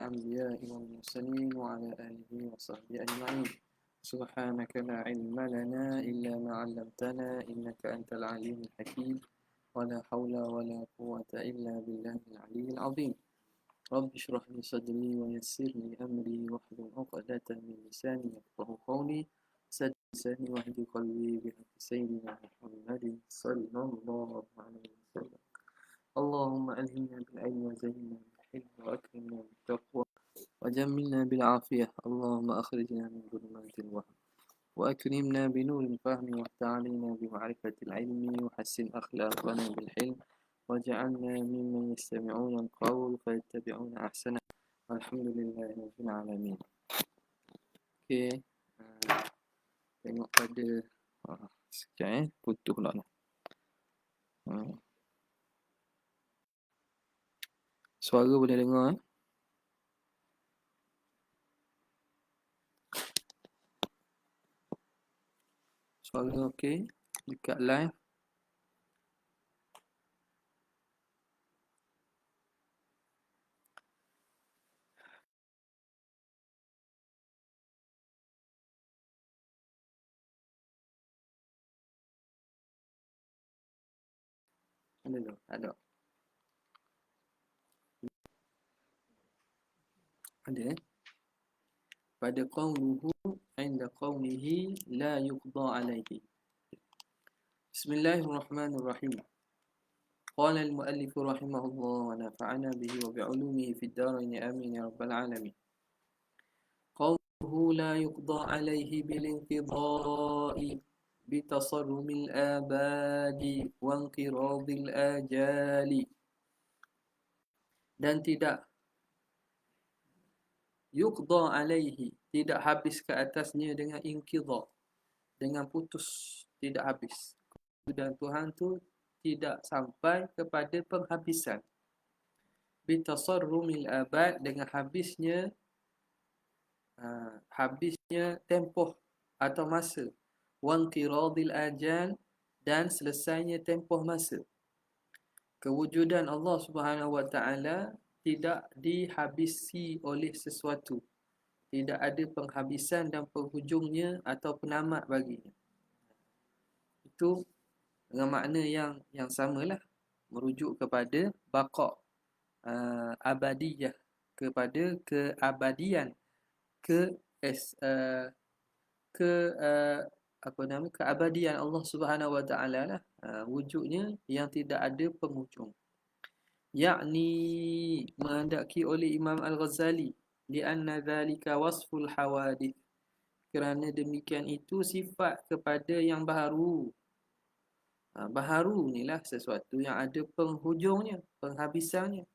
الأنبياء والمرسلين وعلى آله وصحبه أجمعين. سبحانك لا علم لنا إلا ما علمتنا إنك أنت العليم الحكيم ولا حول ولا قوة إلا بالله العلي العظيم. رب اشرح لي صدري ويسر لي أمري واحلل عقدة من لساني يفقهوا قولي سد لساني واهد قلبي بحق سيدنا محمد صلى الله عليه وسلم. اللهم ألهمنا بالعلم وزينا بالحلم وأكرمنا بالتقوى وجملنا بالعافية. اللهم أخرجنا من ظلمات الوهم وأكرمنا بنور الفهم وافتح علينا بمعرفة العلم وحسن أخلاقنا بالحلم واجعلنا ممن يستمعون القول فيتبعون أحسنه. الحمد لله رب العالمين. Okay. Tengok pada sekejap putus pula ni. Suara boleh dengar Suara okey dekat live. Ada tak? Ada. Ada pada qawluhu inda qawlihi la yuqda alaihi. Bismillahirrahmanirrahim. Qala al-muallif rahimahullah wa nafa'ana bihi wa bi'ulumihi fid darain amin ya rabbal alamin. Qawluhu la yuqda alaihi bil inqidha'i bi tasarrumil abadi wa inqiradil ajali. Dan tidak yuqda alaihi, tidak habis ke atasnya dengan inqidha, dengan putus, tidak habis. Dan Tuhan tu tidak sampai kepada penghabisan. Bitasarrumil abad, dengan habisnya tempoh atau masa. Wanqiradil ajal, dan selesainya tempoh masa. Kewujudan Allah Subhanahu wa taala tidak dihabisi oleh sesuatu. Tidak ada penghabisan dan penghujungnya atau penamat baginya. Itu dengan makna yang samalah, merujuk kepada baqa, abadiyah, kepada keabadian, keabadian Allah Subhanahu wa taala lah, wujudnya yang tidak ada penghujung. Yakni menghendaki oleh Imam Al-Ghazali, lianna dhalika wasful hawadith, kerana demikian itu sifat kepada yang baharu. Baharu inilah sesuatu yang ada penghujungnya, penghabisannya.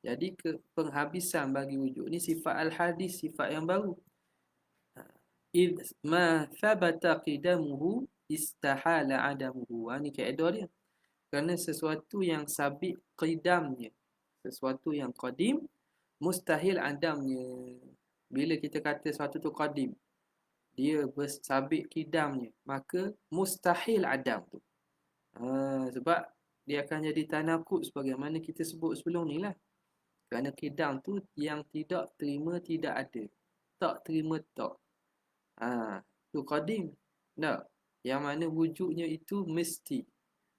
Jadi penghabisan bagi wujud ni sifat al-hadis, sifat yang baru. Id ma thabata qidamuhu istahala adamuhu. Ini kaedah dia. Kerana sesuatu yang sabit qidamnya, sesuatu yang qadim, mustahil adamnya. Bila kita kata sesuatu tu qadim, dia bersabit qidamnya, maka mustahil adam tu. Sebab dia akan jadi tanakut sebagaimana kita sebut sebelum ni lah. Kerana qidam tu yang tidak terima tidak ada, tak terima tak. Tu qadim. Tak. Yang mana wujudnya itu mesti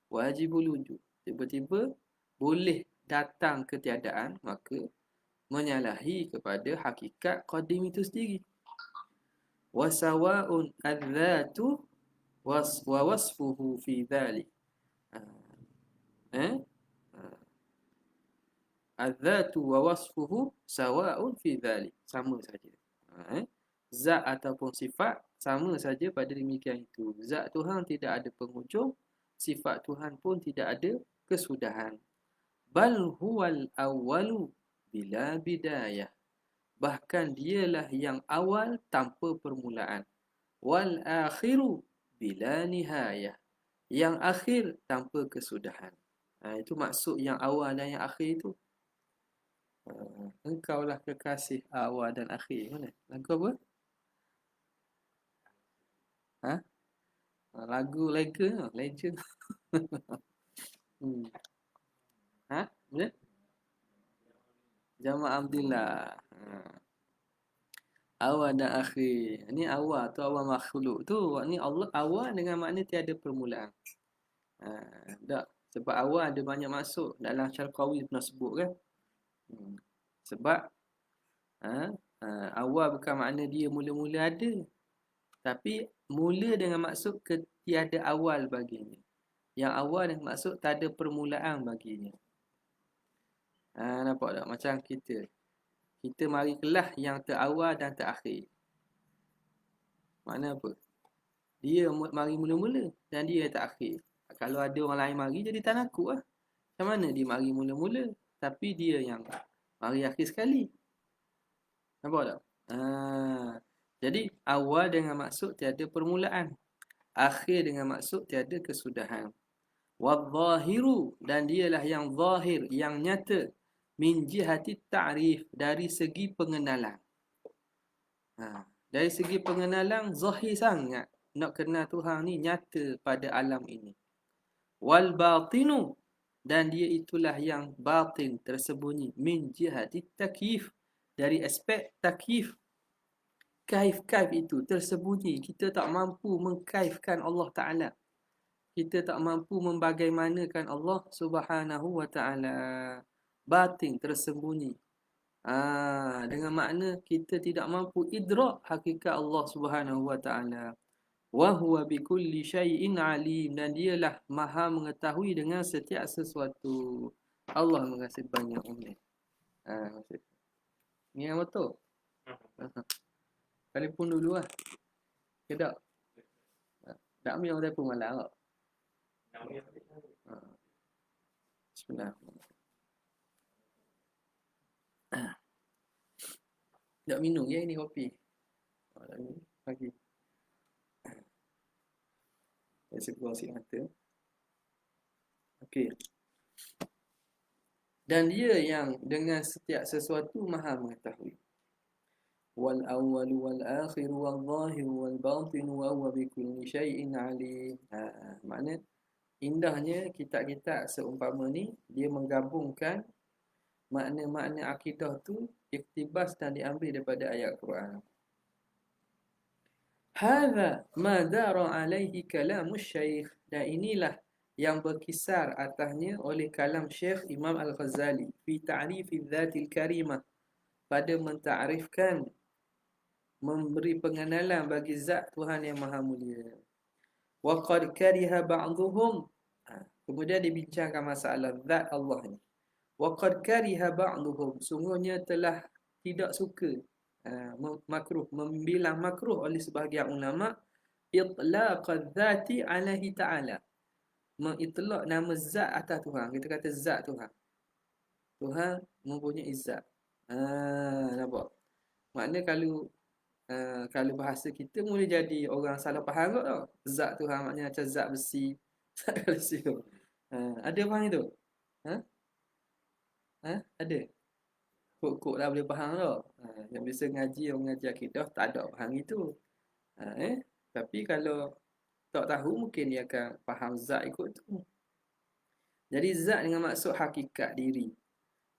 wajibul wujud. Tiba-tiba boleh datang ketiadaan, maka menyalahi kepada hakikat qadim itu sendiri. Wasawa'un adzatu wa wasfuhu fi dhalik. Adzatu wa wasfuhu sawa'un fi dhalik. Sama saja. Zat ataupun sifat sama saja pada demikian itu. Zat Tuhan tidak ada penghujung, sifat Tuhan pun tidak ada kesudahan. Bal huwal awwalu bila bidayah. Bahkan dialah yang awal tanpa permulaan. Wal akhiru bila nihayah. Yang akhir tanpa kesudahan. Itu maksud yang awal dan yang akhir itu. Engkaulah kekasih awal dan akhir. Mana? Lagu apa? Lagu Legend. Boleh? Jamal Abdillah. Awal dan akhir. Ni awal tu awal makhluk tu. Ni Allah awal dengan makna tiada permulaan. Ha, tak. Sebab awal ada banyak maksud. Dalam Syarqawi pernah sebut kan. Hmm. Sebab ha, awal bukan makna dia mula-mula ada. Tapi mula dengan maksud tiada awal baginya. Yang awal dengan maksud tak ada permulaan baginya. Nampak tak? Macam kita. Kita mari kelas yang terawal dan terakhir. Makna apa? Dia mari mula-mula dan dia terakhir. Kalau ada orang lain mari jadi tanakut lah. Macam mana dia mari mula-mula tapi dia yang mari akhir sekali. Nampak tak? Jadi awal dengan maksud tiada permulaan. Akhir dengan maksud tiada kesudahan. Wadzahiru, dan dialah yang zahir, yang nyata, min jihati ta'rif, dari segi pengenalan. Dari segi pengenalan zahir sangat. Nak kenal Tuhan ni nyata pada alam ini. Wal batinu, dan dia itulah yang batin, tersembunyi, min jihati takyif, dari aspek takyif. Kaif-kaif itu tersembunyi. Kita tak mampu mengkaifkan Allah Ta'ala. Kita tak mampu membagaimanakan Allah Subhanahu wa Ta'ala. Batin, tersembunyi. Dengan makna kita tidak mampu idrak hakikat Allah Subhanahu wa Ta'ala. Wa huwa bikulli syai'in alim, dan dialah maha mengetahui dengan setiap sesuatu. Allah mengasih banyak umur. Ni yang betul. Telefon dulu lah. Kedap. Tak ambil orang telefon malam tak? Bismillah. Tak minum ya ini kopi. Tak minum pagi. Saya sebuah si mata. Okey. Dan dia yang dengan setiap sesuatu maha mengetahui. Wal awwal wal akhir wal zahir wal batin wa huwa bi kulli syai'in alim. Makna indahnya kitab-kitab seumpama ni dia menggabungkan makna-makna akidah tu iktibas dan diambil daripada ayat Quran. Hadza ma dara alaihi kalamus syekh, dan inilah yang berkisar atasnya oleh kalam Syekh Imam Al-Ghazali fi ta'rifi dzatil karimah, pada mentakrifkan, memberi pengenalan bagi zat Tuhan yang maha mulia. Wa qad kariha ba'dhum, kemudian dibincangkan masalah zat Allah ni. Wa qad kariha ba'dhum, sungguhnya telah tidak suka, makruh, membilang makruh oleh sebahagian ulama, itlaq dzati alaihi ta'ala, mengitlaq nama zat atas Tuhan. Kita kata zat Tuhan. Tuhan mempunyai zat. Nampak? Makna kalau bahasa kita mula jadi orang salah faham kot tau. Zat Tuhan maknanya macam zat besi. Zat besi tu. Ada faham itu? Ada? Kok dah boleh faham tau. Yang biasa ngaji, orang ngaji akidah tak ada faham itu. Tapi kalau tak tahu mungkin dia akan faham zat ikut tu. Jadi zat dengan maksud hakikat diri.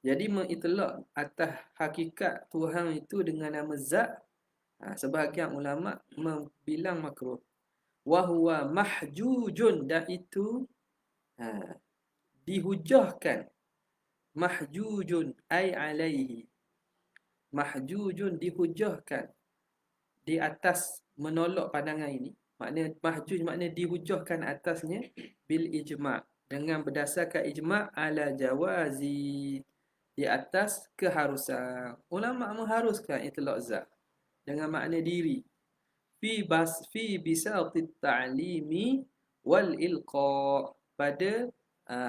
Jadi mengitlaq atas hakikat Tuhan itu dengan nama zat, sebahagian ulama membilang makruh. Wa huwa mahjujun, dan itu dihujahkan. Mahjujun ay alaihi. Mahjujun dihujahkan di atas, menolak pandangan ini. Makna mahjuj makna dihujahkan atasnya bil ijma', dengan berdasarkan ijma' ala jawazi, di atas keharusan. Ulama mengharuskan itlaq zat dengan makna diri fi bisatit ta'limi wal ilqa, pada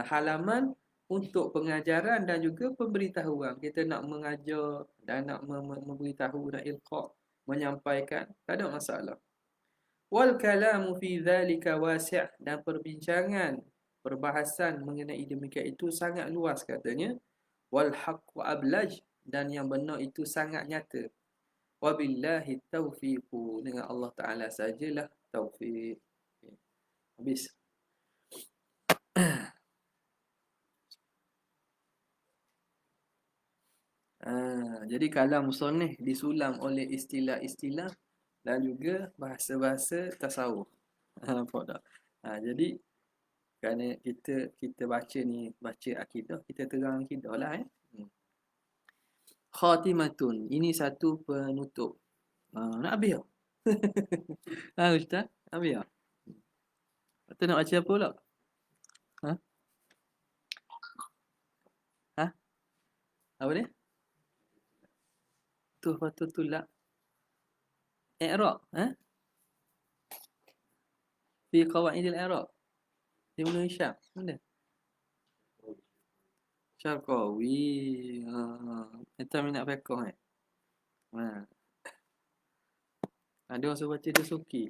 halaman untuk pengajaran dan juga pemberitahuan. Kita nak mengajar dan nak memberitahu, nak ilqa, menyampaikan, tak ada masalah. Wal kalamu fi dzalika wasi', dan perbincangan, perbahasan mengenai demikian itu sangat luas katanya. Wal haqqu ablaj, dan yang benar itu sangat nyata. Wabillahi taufiqu, dengan Allah Ta'ala sajalah taufiq. Habis. Jadi kalam musannif disulam oleh istilah-istilah dan juga bahasa-bahasa tasawuf. Nampak tak? Jadi kerana kita baca ni, baca akidah, kita terang akidah lah Hmm. Khatimatun. Ini satu penutup. Nak habis tak? Ustaz? Habis tak? Atau nak baca apa pula? Ha? Ha? Apa dia? Tuhfatutullah. I'rab. Fi qawaidil i'rab. Ibn Hisham. Mana? Syarqawi. Kita minat fiqh Ha. Ada orang suruh baca Dusuki.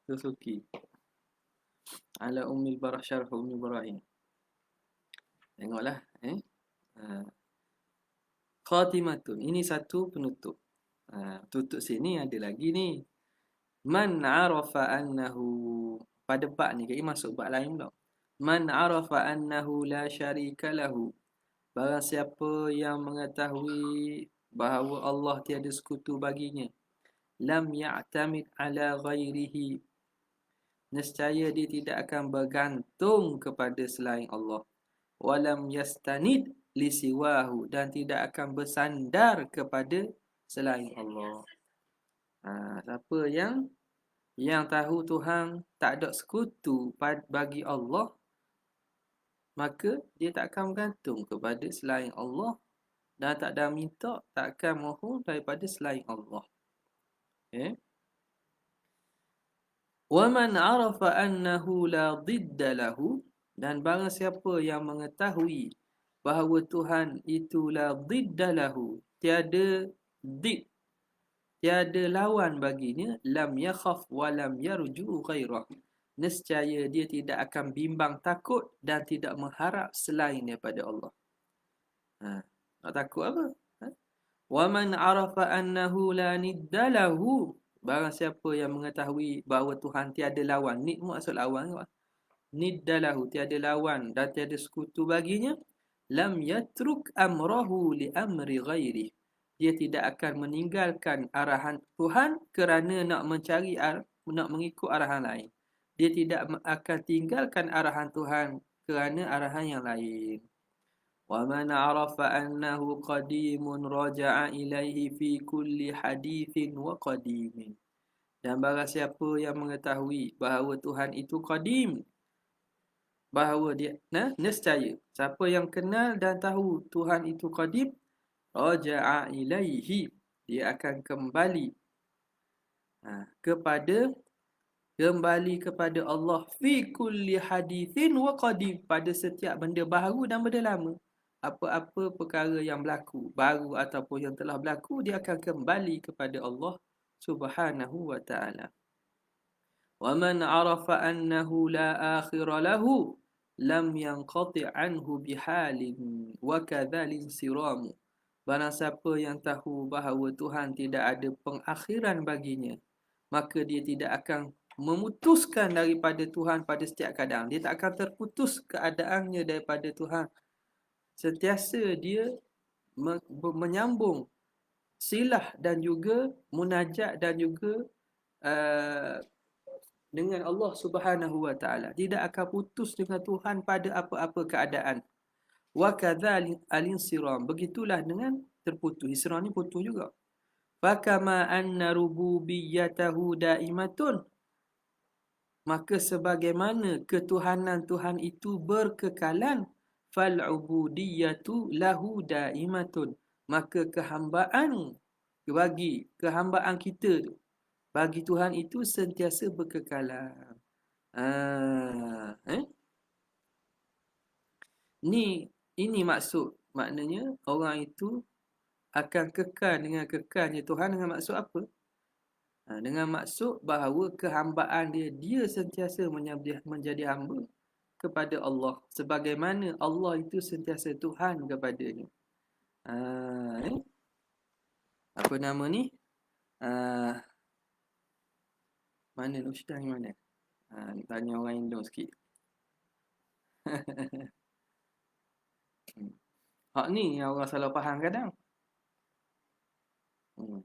Dusuki. Ala Ummil Barah Syarh Ummil Barahin. Tengoklah. Khatimatun. Ini satu penutup. Tutup sini ada lagi ni. Man arafa annahu. Pada bab ni. Kaya masuk bab lain pula. Man arafa annahu la syarika lahu. Barang siapa yang mengetahui bahawa Allah tiada sekutu baginya. Lam ya'tamid ala ghairihi. Nescaya dia tidak akan bergantung kepada selain Allah. Walam yastanid li siwahu. Dan tidak akan bersandar kepada selain Allah. Siapa yang tahu Tuhan tak ada sekutu bagi Allah, maka dia tak akan bergantung kepada selain Allah dan tak ada minta, tak akan mohon daripada selain Allah. Wa man arafa annahu la didda lahu. Dan barang siapa yang mengetahui bahawa Tuhan itu la didda lahu, tiada did, tiada lawan baginya, lam yakhaf wa lam yarju ghairah. Nescaya dia tidak akan bimbang takut dan tidak mengharap selain daripada Allah. Tak takut apa? Wa man arafa annahu la nidda lahu. Barang siapa yang mengetahui bahawa Tuhan tiada lawan. Nid maksud lawan. Nidda lahu, tiada lawan dan tiada sekutu baginya. Lam yatruk amrahu li amri ghairi. Dia tidak akan meninggalkan arahan Tuhan kerana nak mengikut arahan lain. Dia tidak akan tinggalkan arahan Tuhan kerana arahan yang lain. Wa man arafa annahu qadimun raja'a ilaihi fi kulli hadithin wa qadimin. Dan barang siapa yang mengetahui bahawa Tuhan itu qadim, bahawa dia nescaya siapa yang kenal dan tahu Tuhan itu qadim, raja'a ilaihi, dia akan kembali kepada Allah fi kulli hadithin wa qadim, pada setiap benda baru dan benda lama. Apa-apa perkara yang berlaku baru ataupun yang telah berlaku, dia akan kembali kepada Allah Subhanahu wa ta'ala. Wa man arafa annahu la akhira lahu lam yanqati' anhu bihalin wa kadzalin siramu. Barang siapa yang tahu bahawa Tuhan tidak ada pengakhiran baginya, maka dia tidak akan memutuskan daripada Tuhan pada setiap keadaan. Dia tak akan terputus keadaannya daripada Tuhan. Sentiasa dia menyambung silah dan juga munajat dan juga dengan Allah Subhanahu wa ta'ala. Tidak akan putus dengan Tuhan pada apa-apa keadaan. Wa kadzalik al-insiram. Begitulah dengan terputus. Isram ni putus juga. Fakama anna rububiyyatahu daimatun. Maka sebagaimana ketuhanan Tuhan itu berkekalan, fal'ubudiyyatu lahu daimatun. Maka kehambaan kita tu bagi Tuhan itu sentiasa berkekalan. Ini maksud, maknanya orang itu akan kekal dengan kekalnya Tuhan dengan maksud apa? Dengan maksud bahawa kehambaan dia sentiasa menjadi hamba kepada Allah, sebagaimana Allah itu sentiasa Tuhan kepadanya. Apa nama ni? Mana Ustaz ni mana? Tanya orang Indo sikit. Hak ni yang orang salah faham kadang. Hmm.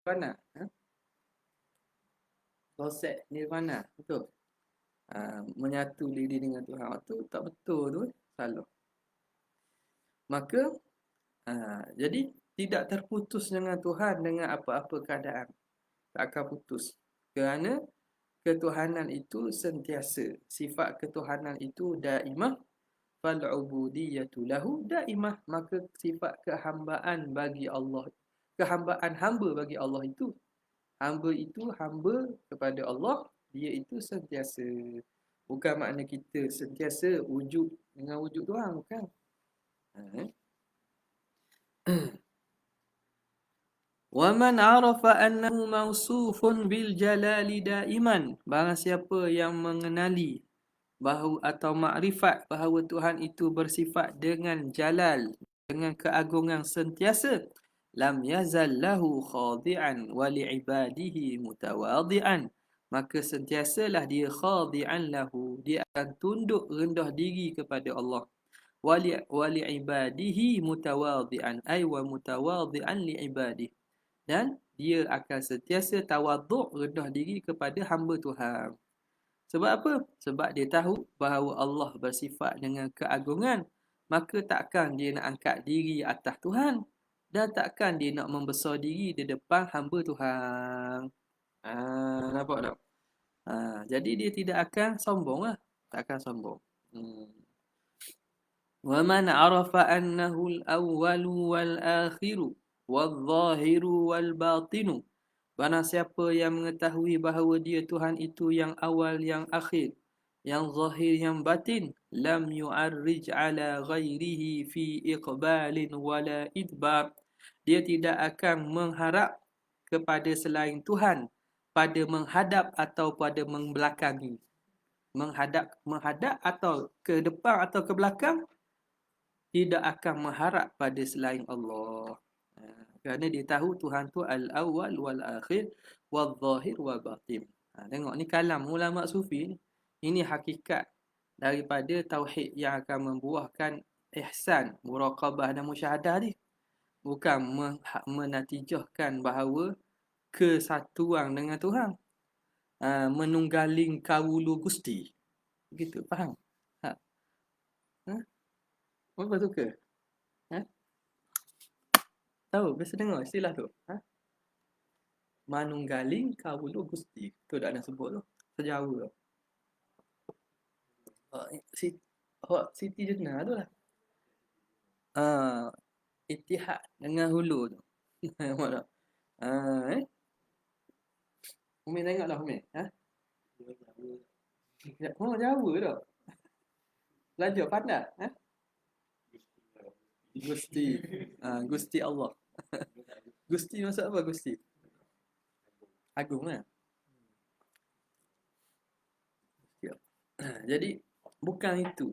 Mana? Ha? Konsep nirvana. Betul. Menyatu diri dengan Tuhan. Tu tak betul tu. Salah. Maka, jadi tidak terputus dengan Tuhan dengan apa-apa keadaan. Tak akan putus. Kerana ketuhanan itu sentiasa. Sifat ketuhanan itu daimah. Fal'ubudiyatu lahu daimah. Maka sifat kehambaan bagi Allah. Kehambaan hamba bagi Allah itu. Hamba itu hamba kepada Allah. Dia itu sentiasa. Bukan makna kita sentiasa wujud dengan wujud Tuhan. Bukan. وَمَنْ عَرَفَ أَنَّهُ مَوْصُوفٌ بِالْجَلَالِ دَائِمًا. Barang siapa yang mengenali bahawa atau makrifat bahawa Tuhan itu bersifat dengan jalal, dengan keagungan sentiasa, lam yazal lahu khadi'an wa li'ibadihi mutawadhi'an. Maka sentiasalah dia khadi'an lahu, dia akan tunduk rendah diri kepada Allah. Wa li'ibadihi mutawadhi'an ay wa mutawadhi'an li'ibadihi. Dan dia akan sentiasa tawaduk, rendah diri kepada hamba Tuhan. Sebab apa? Sebab dia tahu bahawa Allah bersifat dengan keagungan. Maka takkan dia nak angkat diri atas Tuhan. Dan takkan dia nak membesar diri di depan hamba Tuhan. Nampak tak? Jadi dia tidak akan sombong lah. Tak akan sombong. وَمَنْ عَرَفَ أَنَّهُ الْأَوَّلُ وَالْآخِرُ وَالظَّاهِرُ وَالْبَاطِنُ. Barang siapa yang mengetahui bahawa dia Tuhan itu yang awal, yang akhir, yang zahir, yang batin, lam yu'arrij ala ghairihi fi iqbalin wala idbar. Dia tidak akan mengharap kepada selain Tuhan pada menghadap atau pada membelakangi. Menghadap atau ke depan atau ke belakang, tidak akan mengharap pada selain Allah. Kerana dia tahu Tuhan tu al-awwal wal-akhir wal-zahir wal-batin. Tengok ni kalam ulama sufi ni. Ini hakikat daripada tauhid yang akan membuahkan ihsan, muraqabah dan musyahadah ni. Bukan menatijahkan bahawa kesatuan dengan Tuhan. Menunggaling kawulu Gusti. Begitu, faham? Apa suka? Tahu, biasa dengar istilah tu. Manunggaling kawulu Gusti. Tu dah nak sebut tu. Sejawa tu. Siti Jenar tu lah. Ittihad dengan hulu tu. Nampak tak? Umi tengoklah Umi. Oh, Jawa tak? Belajar pandai. Gusti. Gusti Allah. Gusti maksud apa Gusti? Agung lah. Jadi bukan itu.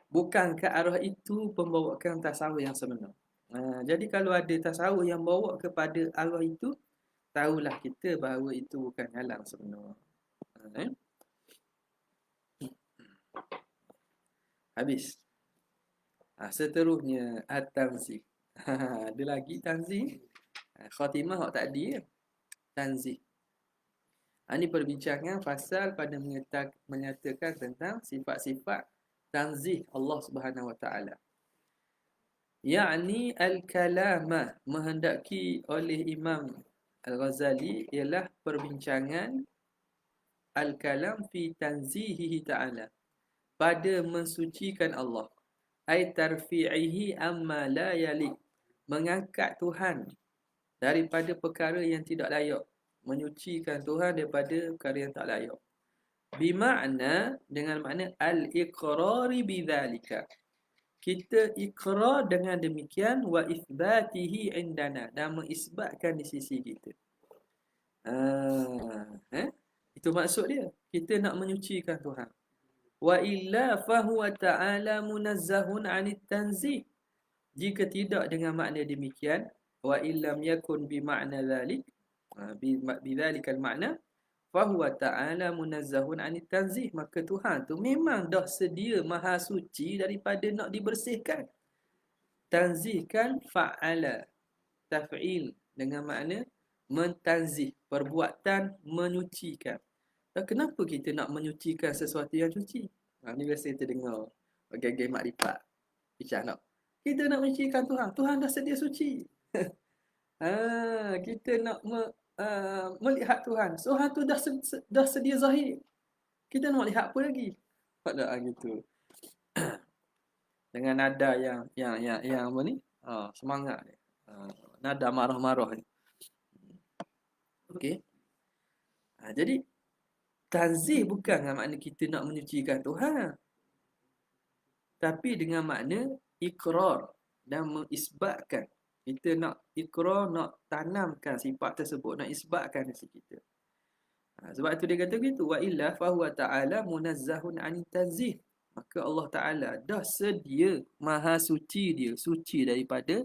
Bukan ke arah itu pembawakan tasawuf yang sebenar. Jadi kalau ada tasawuf yang bawa kepada arah itu, tahulah kita bahawa itu bukan jalan sebenar. Habis. Seterusnya at-tanzih. Ada lagi tanzih. Khatimah hak tadi ya. Tanzih. Ini perbincangan pasal pada menyatakan tentang sifat-sifat tanzih Allah Subhanahu Wa Taala. Yakni al-kalamah, menghendaki oleh Imam Al-Ghazali ialah perbincangan al-kalam fi tanzihihi ta'ala, pada mensucikan Allah. Ai tarfi'ihi amma la yalik, mengangkat Tuhan daripada perkara yang tidak layak, menyucikan Tuhan daripada perkara yang tak layak. Bimakna, dengan makna al-iqrari bidzalika, kita ikrar dengan demikian, wa itsbatihi indana, dan mengisbatkan di sisi kita. Itu maksud dia. Kita nak menyucikan Tuhan. Wa illa fahuwa ta'ala munazzahun 'anit tanzih. Jika tidak dengan makna demikian, wa illam yakun bi makna dhalik, bi dhalikal makna, fahuwa ta'ala munazzahun 'anit tanzih, maka Tuhan tu memang dah sedia maha suci daripada nak dibersihkan. Tanzihkan fa'ala, taf'il dengan makna mentanzih, perbuatan menyucikan. Dan kenapa kita nak menyucikan sesuatu yang suci? Ni biasa kita dengar geng-geng makrifat bicara nak. Kita nak menyucikan Tuhan. Tuhan dah sedia suci. Kita nak melihat Tuhan. Tuhan tu dah sedia zahir. Kita nak lihat apa lagi? Padahal gitu. Dengan nada yang apa ni? Semangat ni. Nada marah-marah ni. Okey. Jadi tanzih bukan dengan makna kita nak menyucikan Tuhan. Tapi dengan makna ikrar dan mengisbatkan. Kita nak ikrar, nak tanamkan sifat tersebut, nak isbatkan diri kita. Sebab itu dia kata begitu. Wa illa fahuwa ta'ala munazzahun 'anit tanzih. Maka Allah Ta'ala dah sedia maha suci dia, suci daripada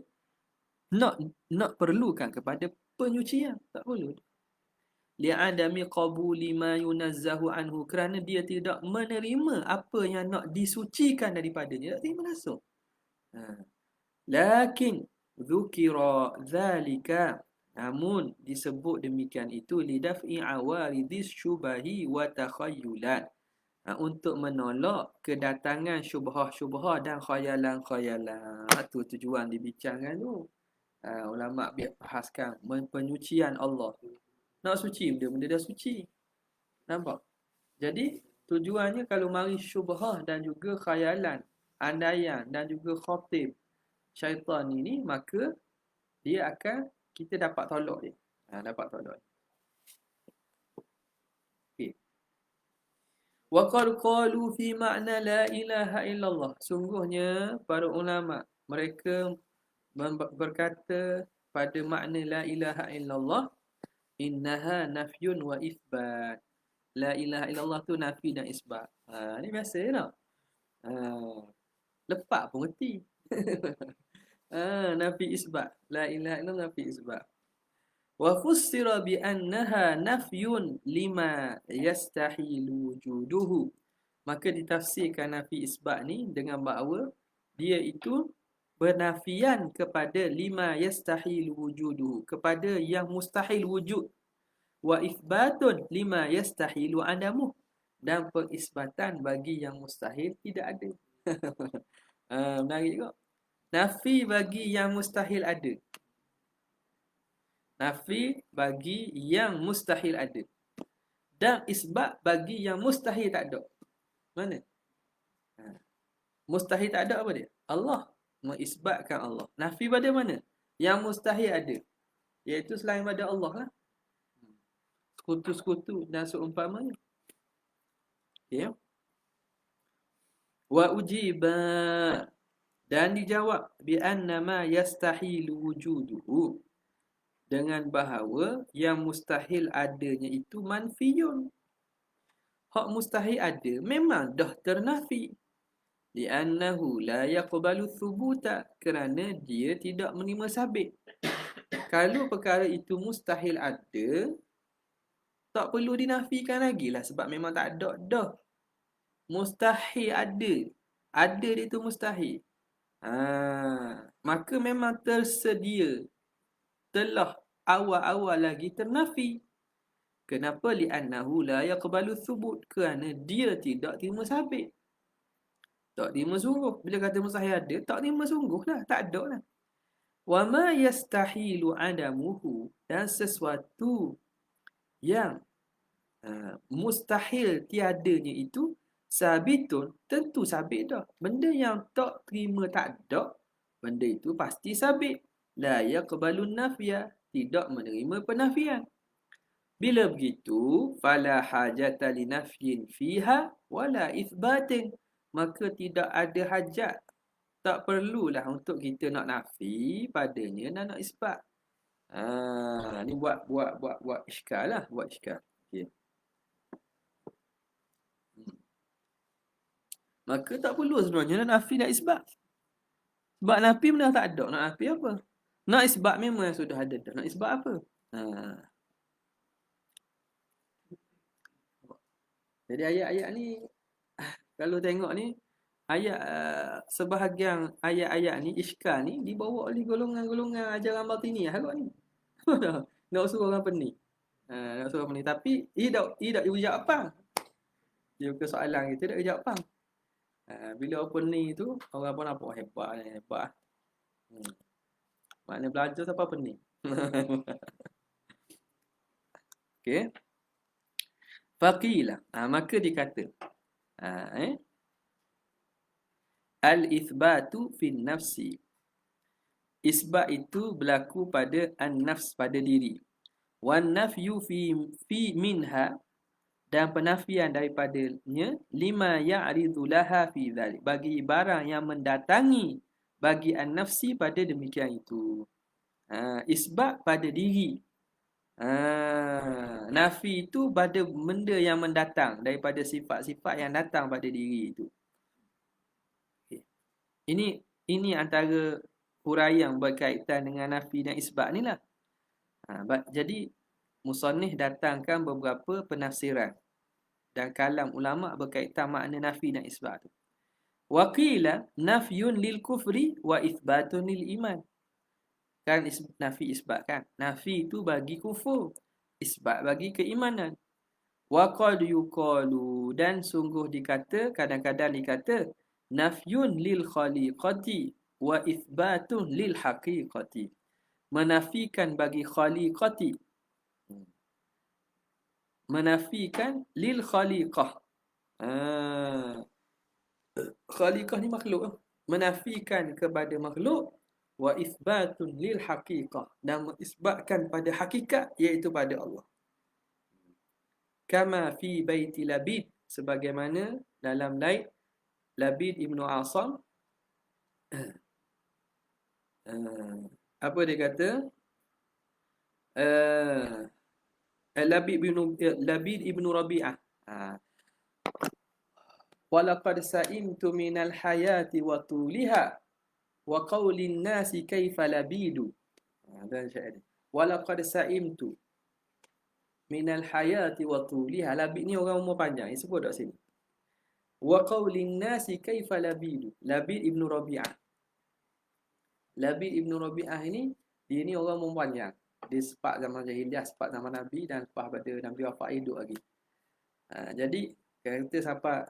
nak perlukan kepada penyucian. Tak perlu. Li'adami qabuli ma yunazzahu anhu, kerana dia tidak menerima apa yang nak disucikan daripadanya. Tak terima langsung. Lakin dzukira dzalika, namun disebut demikian itu lidaf'i awaridis syubahi wa takhayyulat, untuk menolak kedatangan syubhah-syubhah dan khayalan-khayalan. Itu tujuan dibincangkan tu. Ulama bahaskan penyucian Allah. Nak suci benda dah suci. Nampak? Jadi tujuannya kalau mari syubhah dan juga khayalan, andaian dan juga khatib syaitan ini, maka dia akan, kita dapat tolak dia. Dapat tolak. Okey. Wa qad qalu fi ma'na la ilaha illallah. Sungguhnya para ulama mereka berkata pada makna la ilaha illallah, innaha nafyun wa itsbat. La ilaha illallah tu nafi dan isbat. Ni biasa tak? Lepak pun reti. Nafi isbat. La ilaha illallah nafi isbat. Wa fussira bi annaha nafyun lima yastahilu wujuduhu. Maka ditafsirkan nafi isbat ni dengan bahawa dia itu bernafian kepada lima yastahilu wujuduhu, kepada yang mustahil wujud. Wa itsbatun lima yastahilu adamuh, dan pengisbatan bagi yang mustahil tidak ada. Menarik juga. Nafi bagi yang mustahil ada. Nafi bagi yang mustahil ada. Dan isbat bagi yang mustahil tak ada. Mana? Mustahil tak ada apa dia? Allah. Mengisbatkan Allah. Nafi pada mana? Yang mustahil ada. Iaitu selain pada Allah lah. Sekutu-sekutu dan seumpamanya. Okay. Wa ujiba, dan dijawab bi annama yastahilu wujuduhu, dengan bahawa yang mustahil adanya itu manfiyun. Hak mustahil ada memang dah ternafi. Li'annahu la yaqbalu thubuta, kerana dia tidak menerima sabit. Kalau perkara itu mustahil ada, tak perlu dinafikan lagi lah, sebab memang tak ada dah. Mustahil ada. Ada dia tu mustahil. Maka memang tersedia. Telah awal-awal lagi ternafi. Kenapa? Li'annahu la yaqbalu thubut, kerana dia tidak terima sabit. Tak terima sungguh. Bila kata mustahil ada, tak terima sungguh lah. Tak ada lah. Wa ma yastahilu adamuhu, dan sesuatu yang mustahil tiadanya itu sabitun, tentu sabit dah. Benda yang tak terima tak ada, benda itu pasti sabit. La yaqbalun nafya, tidak menerima penafian. Bila begitu, fala hajata li nafyin fiha wala itsbatin, maka tidak ada hajat, tak perlulah untuk kita nak nafi padanya dan nak isbat. Ni buat iskal lah, buat iskal. Okey. Maka tak perlu sebenarnya nak nafi nak isbat. Sebab nafi benda tak ada, nak nafi apa? Nak isbat memang sudah ada dah. Nak isbat apa? Ha. Jadi ayat-ayat ni kalau tengok ni ayat sebahagian ayat-ayat ni iskal ni dibawa oleh golongan-golongan ajaran batiniyah agak ni. Nak suruh orang pening. Nak suruh orang pening tapi tidak dijawab apa. Dia ke soalan kita tak dijawab apa. Bila pening tu orang pun nampak hebat. Maknanya belajar siapa pening. Okey. Faqila. Maka dikata. Al-ithbatu fin nafsi. Isbat itu berlaku pada an-nafs, pada diri. Wan nafyu fi minha, dan penafian daripadanya lima ya'ridu laha fi dhalik, bagi barang yang mendatangi bagi an-nafsi pada demikian itu. Isbat pada diri. Nafi itu pada benda yang mendatang, daripada sifat-sifat yang datang pada diri itu. Okay. Ini antara huraian berkaitan dengan nafi dan isbat ni lah. Jadi musannif datangkan beberapa penafsiran dan kalam ulama berkaitan makna nafi dan isbat tu. Wa qila nafyun lil kufri wa itsbatun lil iman. Kan nafi isbat kan? Nafi itu bagi kufur, isbat bagi keimanan. Wa qad yuqalu, dan sungguh dikata, kadang-kadang dikata nafyun lil khaliqati wa itsbatun lil haqiqati. Menafikan bagi khaliqati, menafikan lil khaliqah. Khaliqah ni makhluk. Menafikan kepada makhluk, wa itsbatun lil haqiqah, dan mengisbatkan pada hakikat, iaitu pada Allah. Kama fi baiti Labid, sebagaimana dalam bait Labid ibnu Asam. Apa dia kata? Labid ibnu Rabi'ah. Walaqad sa'imtu minal hayati wa tuliha wa qawlin nasi kaifa labidu. Dan syair. Walaqad sa'imtu minal hayati wa tuliha. Labid ni orang umur panjang, ini sebut kat sini. Wa qawlin nasi kaifa labidu. Labid ibnu Rabi'ah. Labid ibnu Rabi'ah ini, dia ni orang umur panjang. Dia sepak zaman jahiliah, sepak zaman Nabi, dan lepas pada Nabi wafat hidup lagi. Jadi kata sampai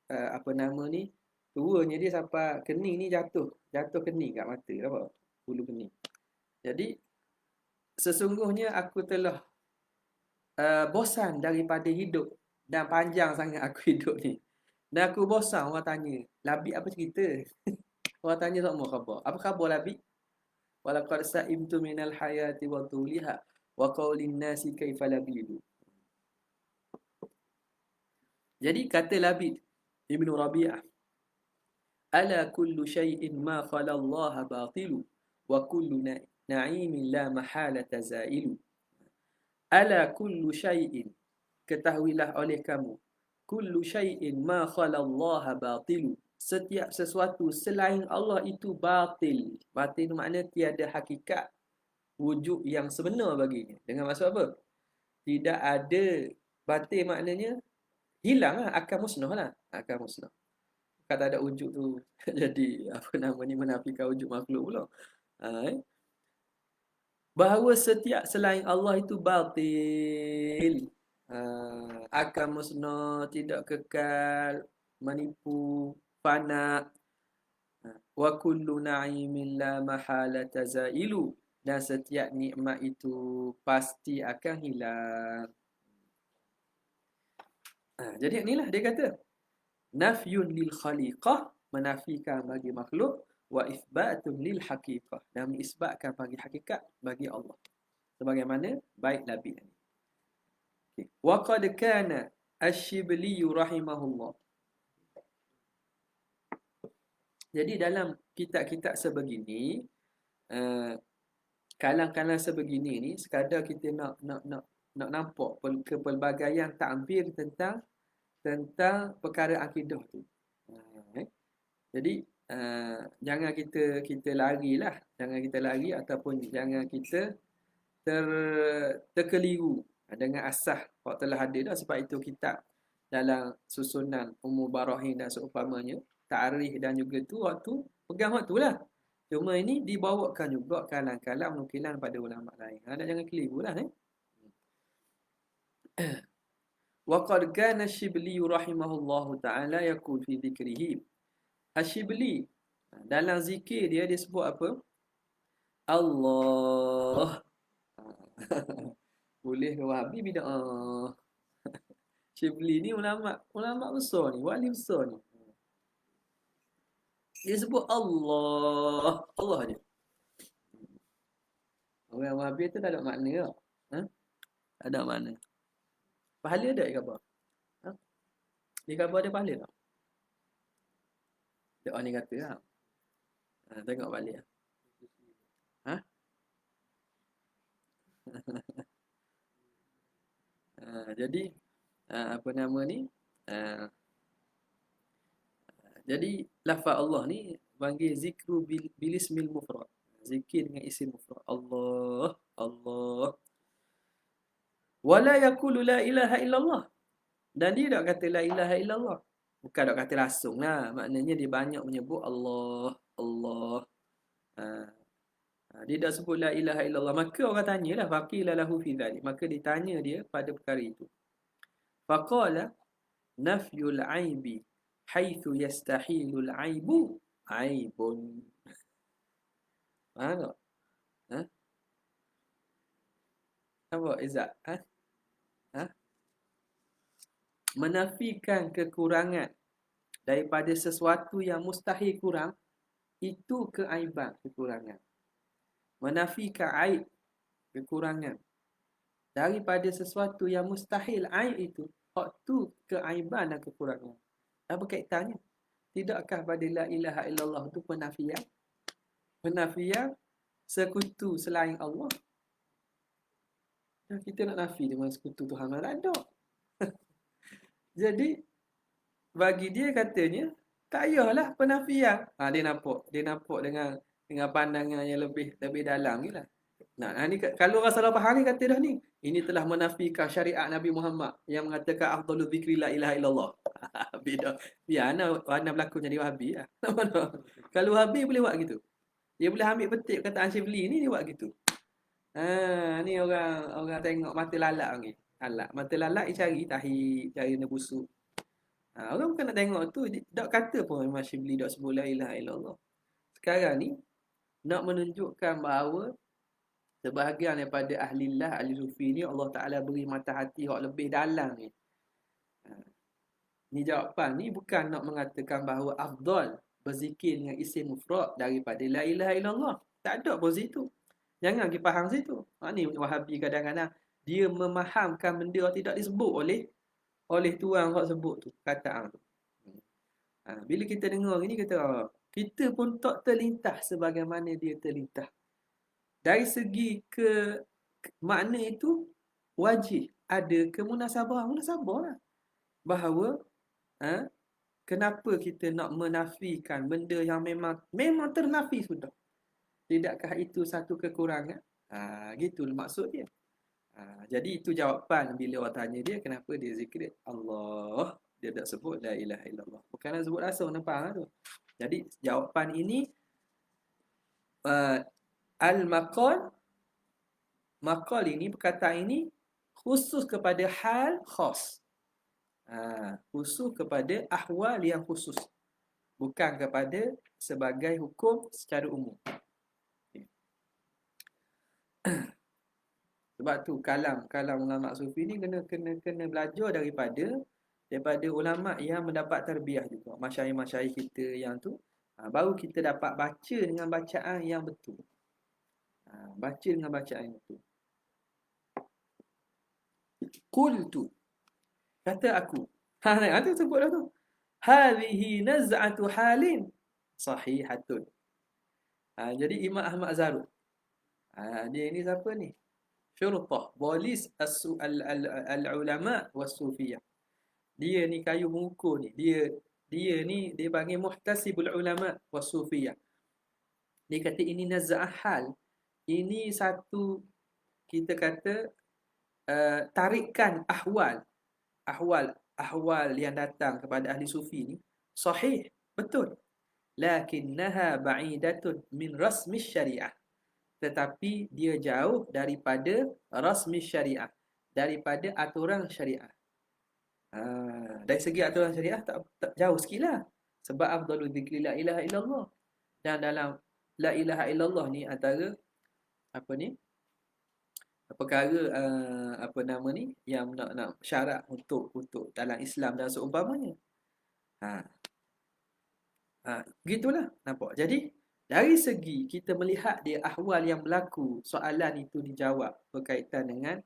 apa nama ni, tuanya dia sampai kening ni jatuh kening kat mata, apa? Bulu kening. Jadi sesungguhnya aku telah bosan daripada hidup, dan panjang sangat aku hidup ni. Dan aku bosan orang tanya, Labid apa cerita? Orang tanya semua khabar. Apa khabar Labid? Walaqad sa'imtu minal hayati wa tuliha wa qawlin nasi kaifa labidu. Jadi kata Labid ibnu Rabi'ah, ala kullu syai'in ma khala Allah batilu wa kullu na'imin la mahalata zailu. Ala kullu syai'in, ketahuilah oleh kamu, kullu syai'in ma khala Allah batilu, setiap sesuatu selain Allah itu batil. Batil makna tiada hakikat, wujud yang sebenar baginya. Dengan maksud apa? Tidak ada. Batil maknanya hilang lah, akan musnah lah. Akan musnah. Kata ada wujud tu jadi apa nama ni, menafikan wujud makhluk pula. Bahawa setiap selain Allah itu batil, akan musnah, tidak kekal, menipu, fana. Wa kullu na'imin la mahalata zailu, dan setiap nikmat itu pasti akan hilang. Jadi inilah dia kata, nafyun lil khaliqah, menafikan bagi makhluk, wa itsbatun lil haqiqah, dan mengisbatkan bagi hakikat, bagi Allah. Sebagaimana bait Labid ini. Wa qad kana Asy-Syibli rahimahullah. Jadi dalam kitab-kitab sebegini, kalang-kalang sebegini ni, sekadar kita nak nampak kepelbagaian takbir tentang perkara akidah tu. Eh. Jadi jangan kita larilah, jangan kita lari ataupun jangan kita terkeliru dengan asah yang telah ada dah. Sebab itu kitab dalam susunan Ummul Barahin dan seumpamanya, Ta'rikh dan juga tu waktu pegang waktu lah. Cuma ini dibawakan juga kalam-kalam nukilan pada ulama lain. Dan jangan keliru lah. Waqad kana Shibli rahimahullahu ta'ala yaqul fi dhikrihi. Asyibli dalam zikir dia sebut apa? Allah. Boleh ke Wahabi bid'ah. Syibli ni ulama besar ni, wali besar ni. Dia sebut Allah, Allah je. Orang Wahabi tu tak ada makna tak? Ha? Tak ada makna. Pahala ada ke apa? Ha? Di khabar ada pahala tak? Dia orang ni kata tak? Tengok balik. Ha? Jadi apa nama ni? Jadi lafaz Allah ni panggil zikru bilismil mufrad. Zikir dengan isim mufrad. Allah, Allah. Wala yaqulu la ilaha illallah. Dan dia tak kata la ilaha illallah. Bukan tak kata langsung lah. Maknanya dia banyak menyebut Allah, Allah. Dia dah sebut la ilaha illallah. Maka orang tanyalah, faqila lahu fi dhalik. Maka ditanya dia pada perkara itu. Faqala nafyul aibi haitsu yastahilul aibu aibun. Faham tak? Ha? Apa Izzat? Ha? Menafikan kekurangan daripada sesuatu yang mustahil kurang, itu keaiban, kekurangan. Menafikan aib, kekurangan daripada sesuatu yang mustahil aib itu, tu keaiban dan kekurangan. Apa kaitannya? Tidakkah pada la ilaha illallah itu penafian? Penafian sekutu selain Allah. Kita nak nafi dengan sekutu Tuhan tak ada. Jadi bagi dia katanya tak payahlah penafian. Dia nampak dengan pandangan yang lebih dalam ni lah. Nah, ni kalau orang salah faham ni kata dah ni, ini telah menafikan syariat Nabi Muhammad yang mengatakan afdalul zikri la ilaha illallah. Beda. Ana berlaku jadi Wahabi lah. Kalau Wahabi boleh buat gitu. Dia boleh ambil petik kataan Syibli ni, dia buat gitu. Ni orang tengok mata lalak lagi. Mata lalak dia cari nebusuk. Orang bukan nak tengok tu, tak kata pun Imam Syibli tak sebut la ilaha illallah. Sekarang ni nak menunjukkan bahawa sebahagian daripada ahlillah, ahli sufi ni Allah Ta'ala beri mata hati yang lebih dalam ni. Ni jawapan ni bukan nak mengatakan bahawa afdal berzikir dengan isim mufrad daripada la ilaha illallah. Tak ada pun situ. Jangan kita faham situ. Ni Wahabi kadang-kadang dia memahamkan benda yang tidak disebut oleh tuan yang sebut tu, kataan tu. Bila kita dengar ini, kita pun tak terlintas sebagaimana dia terlintas. Dari segi makna itu wajib ada kemunasabah lah. Bahawa kenapa kita nak menafikan benda yang memang ternafi sudah. Tidakkah itu satu kekurangan? Gitu maksud dia. Jadi itu jawapan bila orang tanya dia kenapa dia zikir Allah, dia tak sebut la ilaha illallah. Bukan nak sebut langsung, nampak tu. Jadi jawapan ini al-maqal ini, perkataan ini khusus kepada hal khas. Khusus kepada ahwal yang khusus, bukan kepada sebagai hukum secara umum. Sebab tu kalam ulama sufi ni kena belajar daripada ulama yang mendapat tarbiyah juga, masyayikh kita yang tu, baru kita dapat baca dengan bacaan yang betul. Baca dengan bacaan yang betul. Qultu, kata aku. Itu sebut dah tu. Hadhihi naz'atu halin sahihatun. Jadi Imam Ahmad Zarud. Dia ni siapa ni? Syurtah, polis al-ulama was-sufiyah. Dia ni kayu mengukur ni. Dia Dia ni dia panggil muhtasibul ulama wasufiyah. Dia kata ini naz'ah hal. Ini satu, kita kata tarikan ahwal yang datang kepada ahli sufi ni sahih, betul. Lakinnaha ba'idatun min rasmi syariah. Tetapi dia jauh daripada rasmi syariah, daripada aturan syariah. Dari segi aturan syariah tak jauh sikitlah. Sebab afdalu dzikri la ilaha illallah. Dan dalam la ilaha illallah ni antara apa ni? Perkara apa nama ni yang nak syarat untuk dalam Islam dan seumpamanya. Ha. Gitulah, nampak. Jadi dari segi kita melihat dia ahwal yang berlaku, soalan itu dijawab berkaitan dengan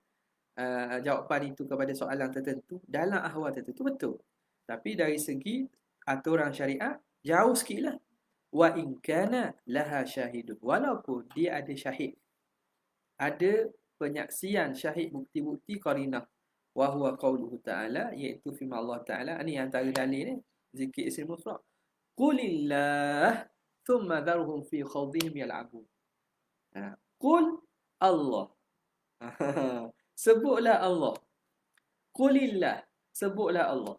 jawapan itu kepada soalan tertentu dalam ahwal tertentu, betul. Tapi dari segi aturan syariah jauh sikitlah. Wa in kana laha syahidun, walaupun dia ada syahid, ada penyaksian syahid, bukti-bukti qarinah. Wa huwa qauluhu ta'ala, iaitu firman Allah Ta'ala. Ini antara dalil ni zikir isim mufrad. Qulillah thumma dharhum fi khawdihim yal'abun. Qul Allah. Sebutlah Allah. Qulillah, sebutlah Allah.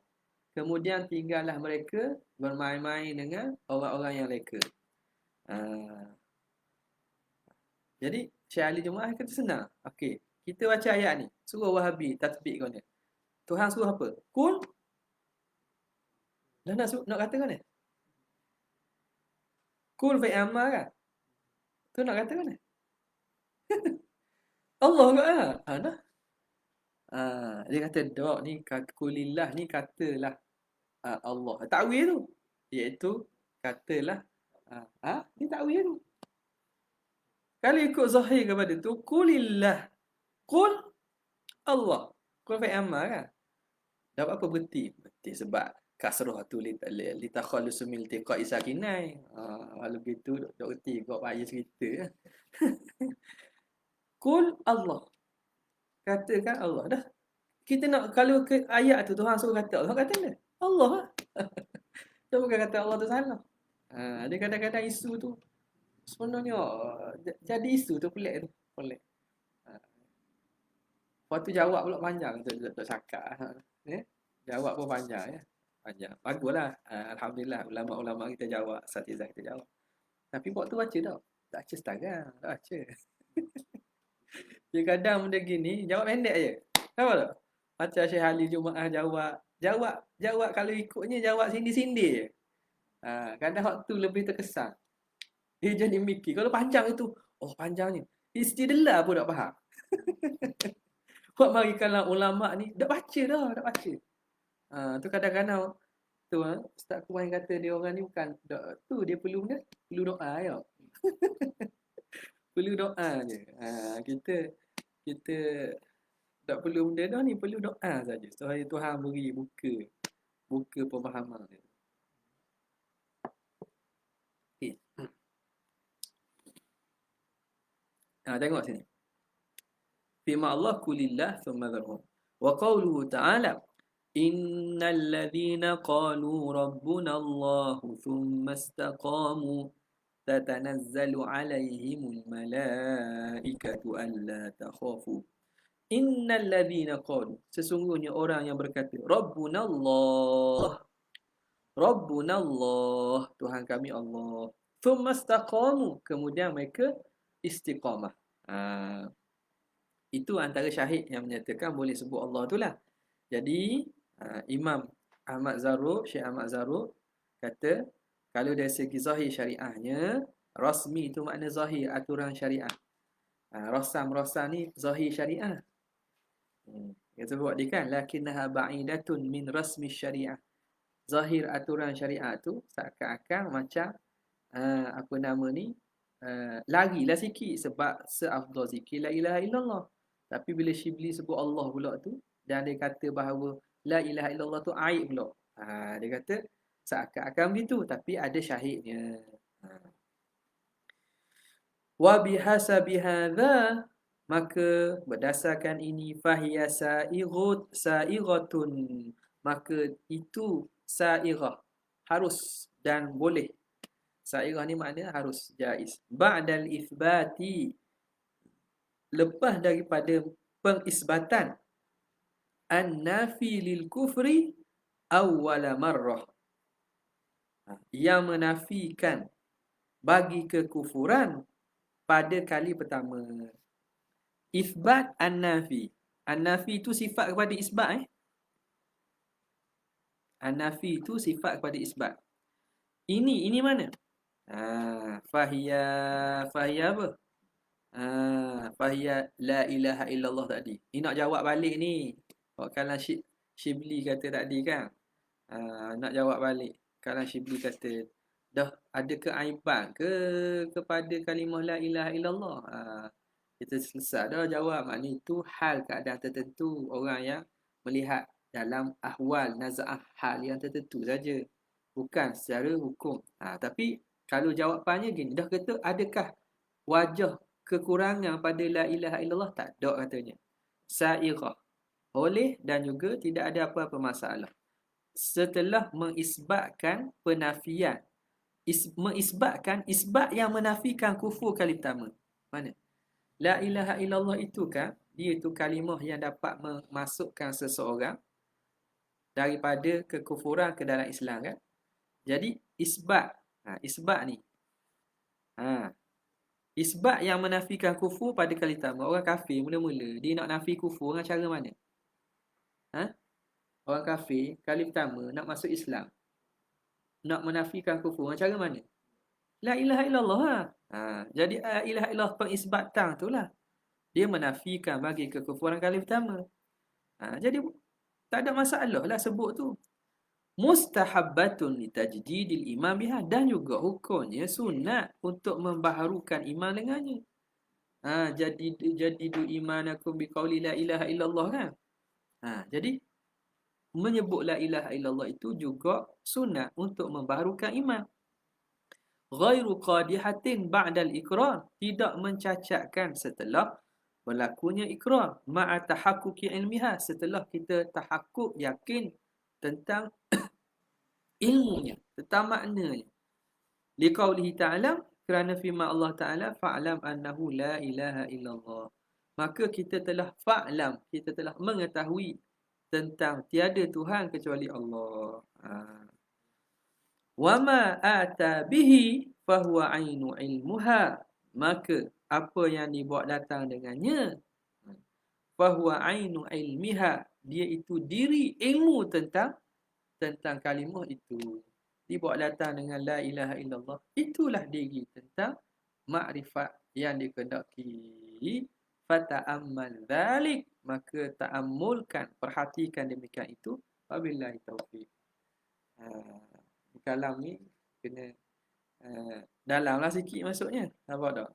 Kemudian tinggallah mereka bermain-main dengan orang-orang yang leka. Jadi Syekh Ali Jumaah kata senang. Okey, kita baca ayat ni. Surah Wahabi tatbik kau ni. Tuhan suruh apa? Qul. Dah nak kata kan ni? Qul fi amma kan? Tu nak kata kan ni? Allah ke dah. Dia kata dok ni kulillah ni katalah Allah. Takwil tu iaitu katalah ni takwil tu. Kalau ikut zahir kepada tu kulillah. Qul Allah. Qul fi amma kan? Dapat apa berhenti? Berhenti sebab kasrah tu li takhallusu min iltiqa'i sakinai. Kalau begitu dok berhenti kau payah cerita kan. Qul Allah. Katakan Allah. Dah. Kita nak, kalau ke ayat tu Tuhan suruh kata Allah, kata dia Allah. Dia bukan kata Allah tu salah. Dia kadang-kadang isu tu sebenarnya jadi isu tu pelik tu. Pelik. Lepas tu jawab pula panjang tu cakap. Jawab pun panjang ya. Panjang. Baguslah. Alhamdulillah ulama-ulama kita jawab, satizah kita jawab. Tapi waktu baca tak? Tak baca setara. Tak baca. Dia kadang benda gini, jawab pendek je. Tahu tak? Macam Syekh Ali Jumaah jawab kalau ikutnya jawab sindir-sindir je. Kadang waktu lebih terkesan. Dia jadi mikir. Kalau panjang itu, oh panjangnya. Istidlal pun tak faham. Buat mari kalau ulama ni, dah baca dah, dah baca. Tu kadang-kadang, tu Ustaz Kumain kata dia orang ni bukan, tu dia perlu doa ya. Perlu doa je. Kita tak perlu benda dah ni, perlu doa saja. Supaya Tuhan beri buka pemahaman dia. Okay. Tengok sini. Firman Allah kulillah thumma dharhum. Wa qawluhu ta'ala innal ladhina qalu rabbuna Allah thumma istaqamu tatanazzalu alaihimul malaikatu alla takhafu. Innal ladhina qalu, sesungguhnya orang yang berkata rabbuna Allah, rabbuna Allah, Tuhan kami Allah. Thumma istaqamu, kemudian mereka istiqamah. Itu antara syahid yang menyatakan boleh sebut Allah itulah. Jadi Imam Ahmad Zarruq, Syekh Ahmad Zarruq kata kalau dari segi zahir syariahnya, rasmi itu makna zahir aturan syariah. Rasam ni zahir syariah. Kita buat dia kan lakinnaha ba'idatun min rasmi syariah. Zahir aturan syariah tu seakan-akan macam apa nama ni larilah sikit sebab seafdal zikir la ilaha illallah. Tapi bila Syibli sebut Allah pula tu dan dia kata bahawa la ilaha illallah tu aib pula. Dia kata seakan-akan begitu tapi ada syahidnya. Wa bihasabi hadza, maka berdasarkan ini fahiya sa'ighatun, maka itu sa'irah, harus dan boleh. Sairah ni maknanya harus, jaiz. Ba'dal ithbati, lepas daripada pengisbatan, an-nafi lil kufri awwala marrah, yang menafikan bagi kekufuran pada kali pertama. Isbat an-nafi. An-nafi itu sifat kepada isbat. An-nafi itu sifat kepada isbat. Ini mana? Fahiyya apa? Fahiyya la ilaha illallah tadi. Ini nak jawab balik ni. Kalau Shibli kata tadi kan. Nak jawab balik. Kalau Shibli kata, dah ada keaiban ke kepada kalimah la ilaha illallah? Kita selesai dah jawab. Maknanya itu hal keadaan tertentu orang yang melihat dalam ahwal naz'ah hal yang tertentu saja, bukan secara hukum. Tapi kalau jawapannya gini, dah kata adakah wajah kekurangan pada la ilaha illallah? Tak ada katanya. Sairah, boleh dan juga tidak ada apa-apa masalah. Setelah mengisbatkan penafian, mengisbatkan isbat yang menafikan kufur kali pertama. Mana? La ilaha illallah itu kan, dia itu kalimah yang dapat memasukkan seseorang daripada kekufuran ke dalam Islam kan. Jadi isbat, isbat ni, isbat yang menafikan kufur pada kali pertama. Orang kafir mula-mula dia nak nafi kufur dengan cara mana? Orang kafir kali pertama nak masuk Islam, nak menafikan kufur dengan cara mana? La ilaha illallah. Jadi la ilaha illallah pengisbatan tu lah, dia menafikan bagi kekufuran kali pertama. Jadi tak ada masalah lah sebut tu. Mustahabbatun li tajdidil iman biha, dan juga hukumnya sunat untuk membaharukan iman dengannya. Jadidu imanakum biqauli la ilaha illallah kan. Jadi menyebut la ilaha illallah itu juga sunat untuk membaharukan iman. Ghairu qadihatin ba'dal iqrar, tidak mencacatkan setelah berlakunya ikrar. Ma'a tahaqquqi ilmiha, setelah kita tahakkuk yakin tentang ilmunya, tentang maknanya. Liqaulihi ta'ala, kerana firman Allah Ta'ala, fa'lam annahu la ilaha illallah, maka kita telah fa'lam, kita telah mengetahui tentang tiada Tuhan kecuali Allah. Wa ma ata bihi fahuwa ainu ilmuha, maka apa yang dibawa datang dengannya, fahuwa ainu ilmiha, dia itu diri ilmu tentang kalimah itu. Dibawa datang dengan la ilaha illallah, itulah diri tentang makrifat yang dikehendaki. Fata'ammal dzalik, maka ta'ammulkan, perhatikan demikian itu. Wabillahi taufiq. Kalam ni kena dalamlah sikit masuknya. Nampak tak?